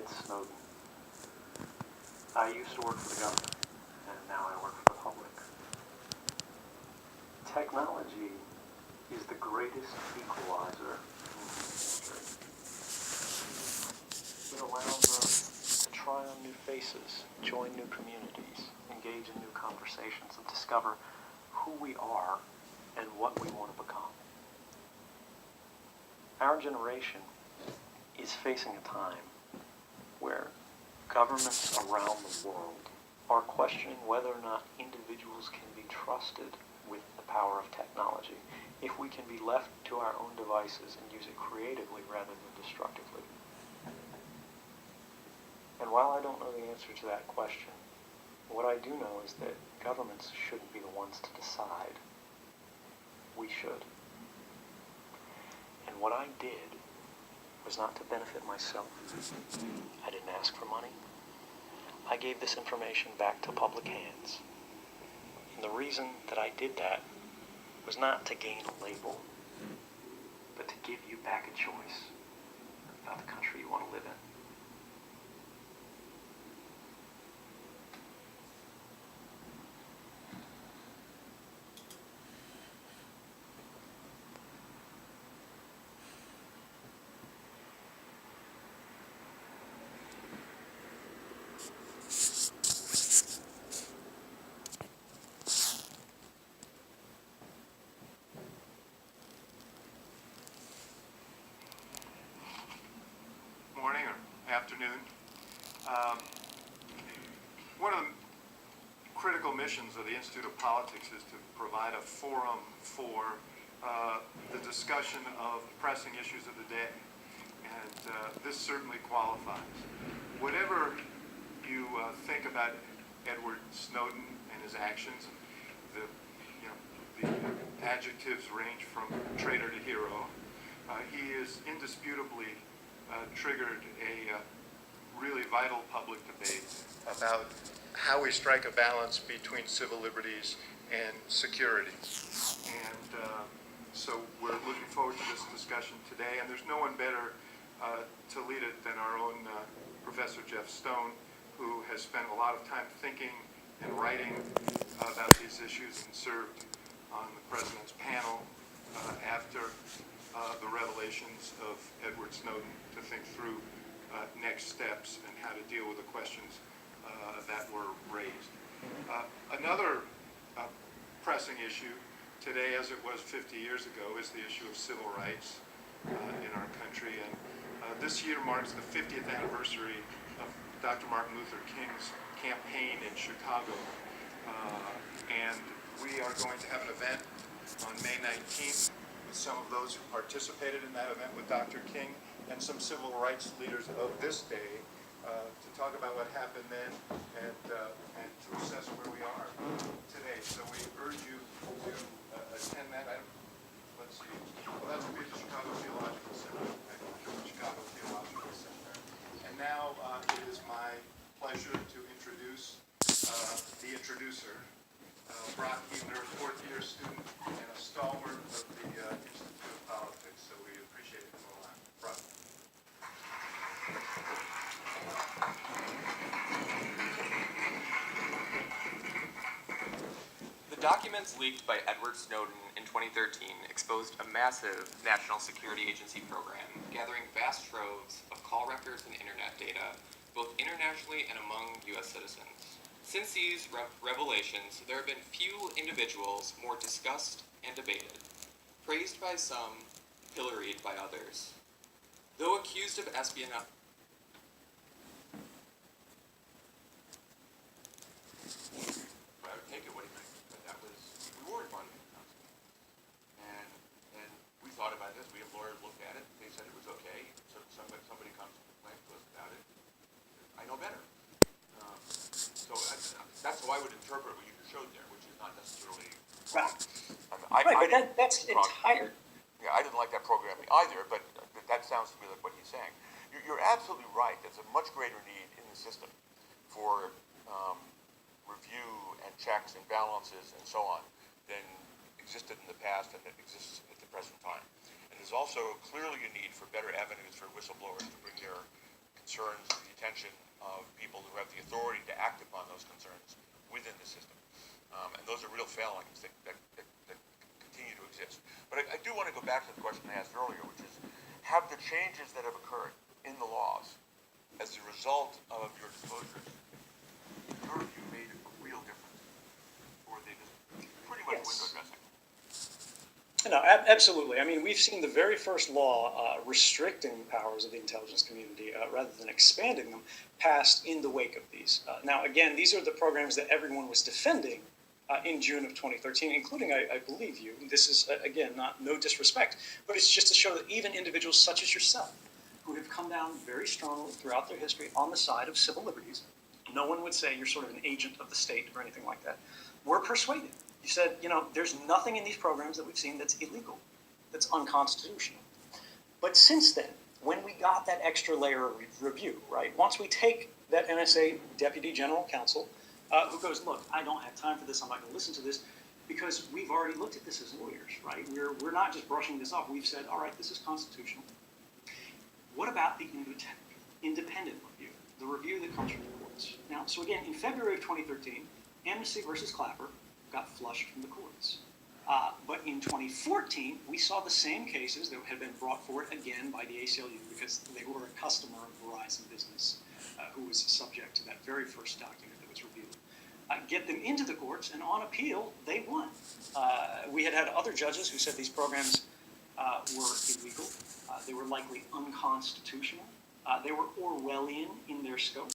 Ed Snowden. I used to work for the government, and now I work for the public. Technology is the greatest equalizer in history. It allows us to try on new faces, join new communities, engage in new conversations, and discover who we are and what we want to become. Our generation is facing a time where governments around the world are questioning whether or not individuals can be trusted with the power of technology, if we can be left to our own devices and use it creatively rather than destructively. And while I don't know the answer to that question, what I do know is that governments shouldn't be the ones to decide. We should. And what I did was not to benefit myself. I didn't ask for money. I gave this information back to public hands. And the reason that I did that was not to gain a label, but to give you back a choice about the country you want to live in. Morning or afternoon. One of the critical missions of the Institute of Politics is to provide a forum for the discussion of pressing issues of the day, and this certainly qualifies. Whatever you think about Edward Snowden and his actions, the adjectives range from traitor to hero. He is indisputably triggered a really vital public debate about how we strike a balance between civil liberties and security. And so we're looking forward to this discussion today, and there's no one better to lead it than our own Professor Jeff Stone, who has spent a lot of time thinking and writing about these issues and served on the President's panel after the revelations of Edward Snowden to think through next steps and how to deal with the questions that were raised. Another pressing issue today, as it was 50 years ago, is the issue of civil rights in our country. And this year marks the 50th anniversary of Dr. Martin Luther King's campaign in Chicago. And we are going to have an event on May 19th with some of those who participated in that event with Dr. King and some civil rights leaders of this day to talk about what happened then and to assess where we are today. So we urge you to attend that. Let's see. Well, that's going to be at the Chicago Theological Center. Chicago Theological Center. And now it is my pleasure to introduce the introducer, Brock Ebner, fourth-year student and a stalwart of the Institute of Politics. So we appreciate it a lot. Brock. The documents leaked by Edward Snowden in 2013 exposed a massive National Security Agency program gathering vast troves of call records and internet data, both internationally and among U.S. citizens. Since these revelations, there have been few individuals more discussed and debated, praised by some, pilloried by others. Though accused of espionage, I would take it what he meant, but that was, we were in front of him. And we thought about this, we have lawyers looked at it, they said it was okay, so somebody comes and complains to us about it, I know better. So that's how I would interpret what you showed there, which is not necessarily wrong. But that's entire. Yeah, I didn't like that programming either, but that sounds to me like what he's saying. You're absolutely right. There's a much greater need in the system for review and checks and balances and so on than existed in the past and that exists at the present time. And there's also clearly a need for better avenues for whistleblowers to bring their concerns to the attention of people who have the authority to act upon those concerns within the system. And those are real failings that continue to exist. But I do want to go back to the question I asked earlier, which is, have the changes that have occurred in the laws as a result of your disclosures, in your view, made a real difference? Or are they just pretty much Yes. window dressing? No, absolutely. I mean, we've seen the very first law restricting powers of the intelligence community rather than expanding them passed in the wake of these. Now, again, these are the programs that everyone was defending in June of 2013, including, I believe you. This is, again, no disrespect, but it's just to show that even individuals such as yourself, who have come down very strongly throughout their history on the side of civil liberties, no one would say you're sort of an agent of the state or anything like that, were persuaded. You said, there's nothing in these programs that we've seen that's illegal, that's unconstitutional. But since then, when we got that extra layer of review, right, once we take that NSA Deputy General Counsel, who goes, look, I don't have time for this, I'm not going to listen to this, because we've already looked at this as lawyers, right? We're not just brushing this off. We've said, all right, this is constitutional. What about the independent review, the review that comes from the courts? Now, so again, in February of 2013, Amnesty versus Clapper got flushed from the courts. But in 2014, we saw the same cases that had been brought forward again by the ACLU because they were a customer of Verizon Business who was subject to that very first document that was reviewed. Get them into the courts, and on appeal, they won. We had other judges who said these programs were illegal. They were likely unconstitutional. They were Orwellian in their scope.